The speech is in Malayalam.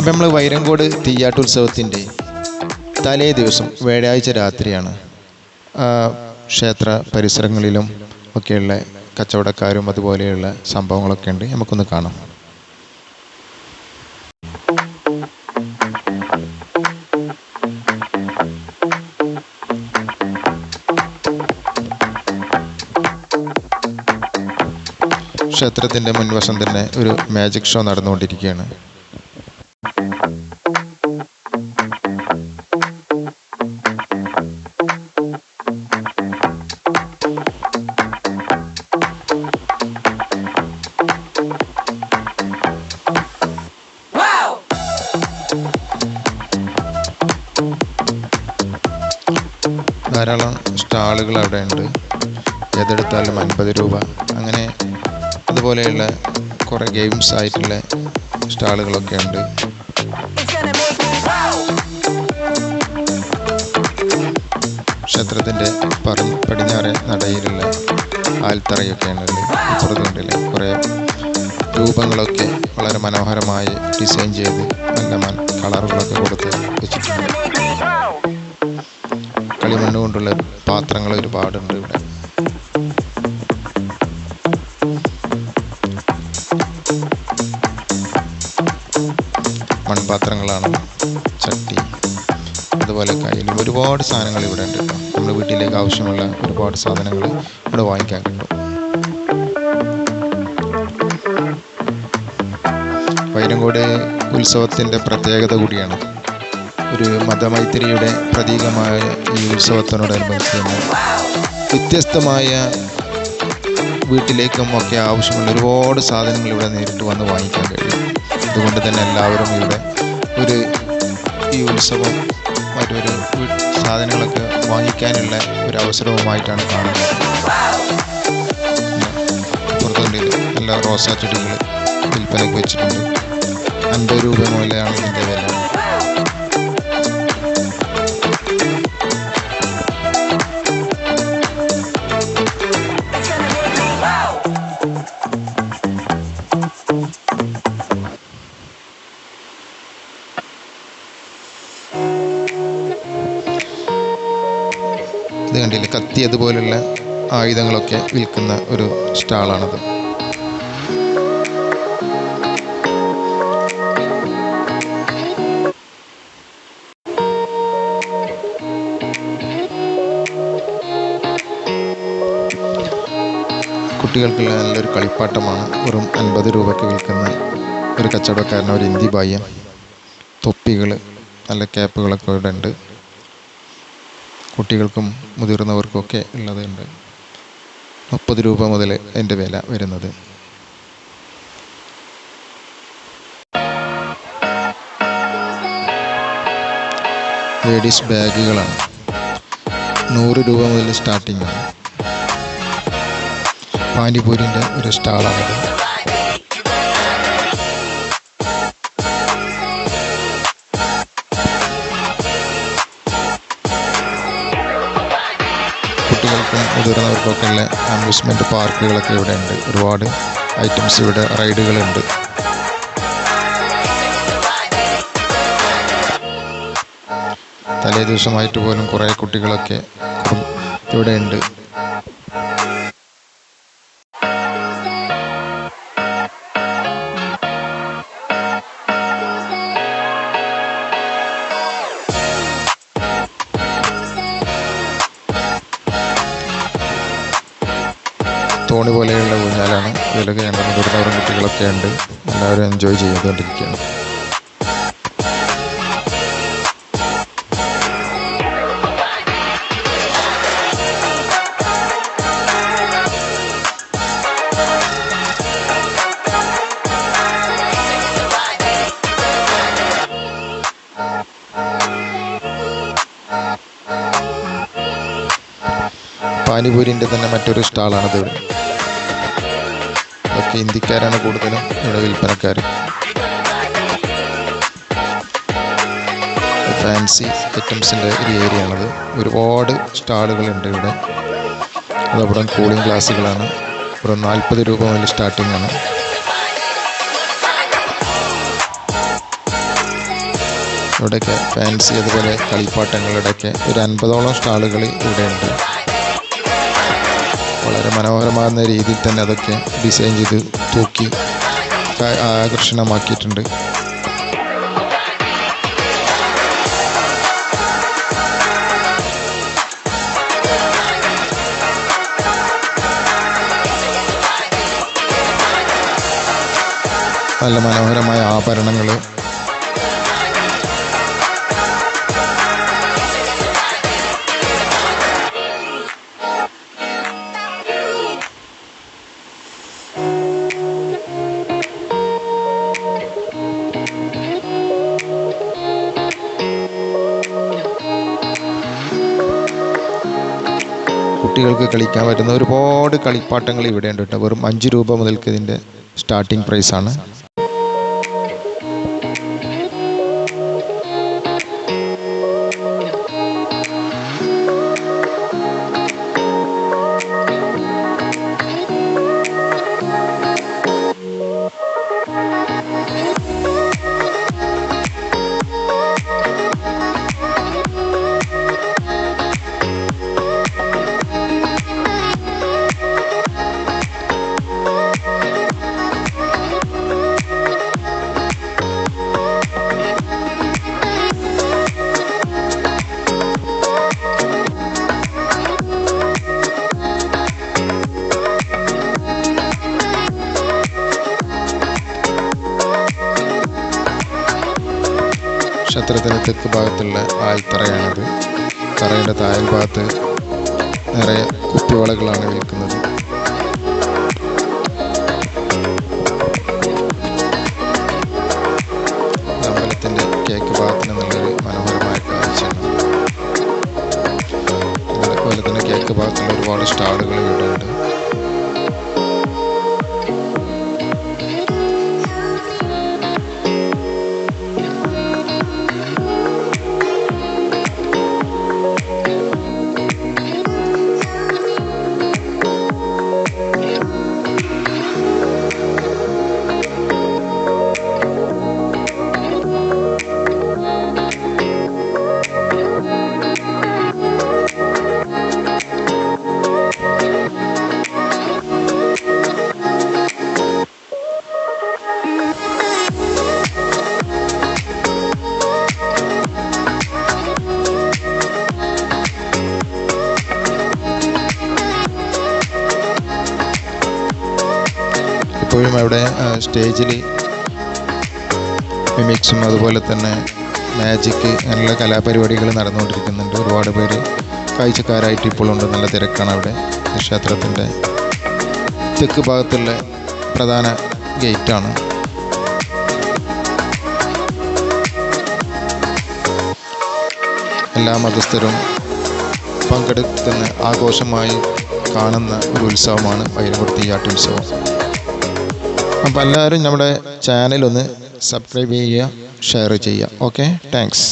നമ്മൾ വൈരങ്കോട് തീയാട്ടുത്സവത്തിൻ്റെ തലേ ദിവസം വ്യാഴാഴ്ച രാത്രിയാണ് ക്ഷേത്ര പരിസരങ്ങളിലും ഒക്കെയുള്ള കച്ചവടക്കാരും അതുപോലെയുള്ള സംഭവങ്ങളൊക്കെ ഉണ്ട്. നമുക്കൊന്ന് കാണാം. ക്ഷേത്രത്തിൻ്റെ മുൻവശം തന്നെ ഒരു മാജിക് ഷോ നടന്നുകൊണ്ടിരിക്കുകയാണ്. ധാരാളം സ്റ്റാളുകൾ അവിടെ ഉണ്ട്. ഏതെടുത്താലും 50 രൂപ, അങ്ങനെ അതുപോലെയുള്ള കുറേ ഗെയിംസ് ആയിട്ടുള്ള സ്റ്റാളുകളൊക്കെ ഉണ്ട്. ക്ഷേത്രത്തിൻ്റെ പടിഞ്ഞാറ് നടയിലുള്ള ആൽത്തറയൊക്കെയാണ് ഇപ്പുറത്തുണ്ടല്ലേ. കുറേ രൂപങ്ങളൊക്കെ വളരെ മനോഹരമായി ഡിസൈൻ ചെയ്ത് നല്ല കളറുകളൊക്കെ കൊടുത്ത് വെച്ചിട്ടുണ്ട്. കളിമണ്ണ് കൊണ്ടുള്ള പാത്രങ്ങൾ ഒരുപാടുണ്ട് ഇവിടെ. മൺപാത്രങ്ങളാണ്, ചട്ടി, അതുപോലെ കയ്യിലും ഒരുപാട് സാധനങ്ങൾ ഇവിടെ ഉണ്ട്. നമ്മുടെ വീട്ടിലേക്ക് ആവശ്യമുള്ള ഒരുപാട് സാധനങ്ങൾ ഇവിടെ വാങ്ങിക്കാൻ കിട്ടും. വൈരങ്കോട് ഉത്സവത്തിൻ്റെ പ്രത്യേകത കൂടിയാണ്. ഒരു മതമൈത്രിയുടെ പ്രതീകമായ ഈ ഉത്സവത്തിനോടനുബന്ധിച്ച് വ്യത്യസ്തമായ വീട്ടിലേക്കും ഒക്കെ ആവശ്യമുള്ള ഒരുപാട് സാധനങ്ങൾ ഇവിടെ നേരിട്ട് വന്ന് വാങ്ങിക്കാൻ കഴിയും. അതുകൊണ്ട് തന്നെ എല്ലാവരും ഇവിടെ ഈ ഉത്സവം മറ്റൊരു സാധനങ്ങളൊക്കെ വാങ്ങിക്കാനുള്ള ഒരു അവസരവുമായിട്ടാണ് കാണുന്നത്. പുറത്തുകൊണ്ടിൽ നല്ല റോസാ ചെടികൾ വിൽപ്പനയ്ക്ക് വെച്ചിട്ടുണ്ട്. 50 രൂപ മുതലാണ് ഇതിൻ്റെ വില. ഇത് കണ്ടില്ലേ, കത്തി അതുപോലുള്ള ആയുധങ്ങളൊക്കെ വിൽക്കുന്ന ഒരു സ്റ്റാളാണത്. കുട്ടികൾക്കുള്ള നല്ലൊരു കളിപ്പാട്ടമാണ്. വെറും 50 രൂപയ്ക്ക് വിൽക്കുന്ന ഒരു കച്ചവടക്കാരൻ, ഒരു ഹിന്ദി ബായ്യൻ. തൊപ്പികൾ, നല്ല ക്യാപ്പുകളൊക്കെ ഇവിടെ ഉണ്ട്. കുട്ടികൾക്കും മുതിർന്നവർക്കൊക്കെ ഉള്ളതുണ്ട്. 30 രൂപ മുതൽ അതിൻ്റെ വില വരുന്നത്. ലേഡീസ് ബാഗുകളാണ്. 100 രൂപ മുതൽ സ്റ്റാർട്ടിംഗ് ആണ്. പാനിപൂരിൻ്റെ ഒരു സ്റ്റാളാണിത്. കുട്ടികൾക്കും മുതിർന്നവർക്കൊക്കെ ഉള്ള അമ്യൂസ്മെൻറ്റ് പാർക്കുകളൊക്കെ ഇവിടെ ഉണ്ട്. ഒരുപാട് ഐറ്റംസ് ഇവിടെ, റൈഡുകളുണ്ട്. തലേ ദിവസമായിട്ട് പോലും കുറേ കുട്ടികളൊക്കെ ഇവിടെ ഉണ്ട്. തോണി പോലെയുള്ള ഊഞ്ഞാലാണ്. ഇതിലൊക്കെ ഞങ്ങൾ മുതിർന്നവരും കുട്ടികളൊക്കെ ഉണ്ട്. എല്ലാവരും എൻജോയ് ചെയ്തുകൊണ്ടിരിക്കുകയാണ്. പാനിപൂരിൻ്റെ തന്നെ മറ്റൊരു സ്റ്റാളാണിത്. ഒക്കെ ഹിന്ദിക്കാരാണ് കൂടുതലും ഇവിടെ വിൽപ്പനക്കാർ. ഫാൻസി ഐറ്റംസിൻ്റെ ഒരു ഏരിയയാണത്. ഒരുപാട് സ്റ്റാളുകളുണ്ട് ഇവിടെ. അതവിടെ കൂളിംഗ് ഗ്ലാസ്സുകളാണ്. ഒരു 40 രൂപ മുതൽ സ്റ്റാർട്ടിംഗ് ആണ്. ഇവിടെയൊക്കെ ഫാൻസി അതുപോലെ കളിപ്പാട്ടങ്ങളുടെയൊക്കെ ഒരു 50ഓളം സ്റ്റാളുകൾ ഇവിടെയുണ്ട്. വളരെ മനോഹരമാകുന്ന രീതിയിൽ തന്നെ അതൊക്കെ ഡിസൈൻ ചെയ്ത് തൂക്കി ആകർഷണമാക്കിയിട്ടുണ്ട്. നല്ല മനോഹരമായ ആഭരണങ്ങൾ, കുട്ടികൾക്ക് കളിക്കാൻ പറ്റുന്ന ഒരുപാട് കളിപ്പാട്ടങ്ങൾ ഇവിടെ ഉണ്ട് കേട്ടോ. വെറും 5 രൂപ മുതൽക്ക് ഇതിൻ്റെ സ്റ്റാർട്ടിംഗ് പ്രൈസാണ്. ക്ഷേത്രത്തിൻ്റെ തെക്ക് ഭാഗത്തുള്ള ആൽത്തറയാണിത്. തറയുടെ താഴെ ഭാഗത്ത് നിറയെ കുപ്പിവളകളാണ് വിൽക്കുന്നത്. അമ്പലത്തിൻ്റെ കേക്ക് ഭാഗത്തിന് നല്ലൊരു മനോഹരമായ കാഴ്ചയാണ്. അതുപോലെ തന്നെ കേക്ക് ഭാഗത്തുള്ള ഒരുപാട് സ്റ്റാളുകൾ ഇവിടെ ഉണ്ട്. ഇപ്പോഴും അവിടെ സ്റ്റേജിൽ മിമിക്സും അതുപോലെ തന്നെ മാജിക് അങ്ങനെയുള്ള കലാപരിപാടികൾ നടന്നുകൊണ്ടിരിക്കുന്നുണ്ട്. ഒരുപാട് പേര് കാഴ്ചക്കാരായിട്ട് ഇപ്പോഴുണ്ട്. നല്ല തിരക്കാണ് അവിടെ. ക്ഷേത്രത്തിൻ്റെ തെക്ക് ഭാഗത്തുള്ള പ്രധാന ഗേറ്റാണ്. എല്ലാ മതസ്ഥരും പങ്കെടുക്കുന്ന ആഘോഷമായി കാണുന്ന ഒരു ഉത്സവമാണ് വൈരംകുടി തീയാട്ടുത്സവം. അപ്പോൾ എല്ലാവരും നമ്മുടെ ചാനലൊന്ന് സബ്സ്ക്രൈബ് ചെയ്യുക, ഷെയർ ചെയ്യുക. Okay, thanks.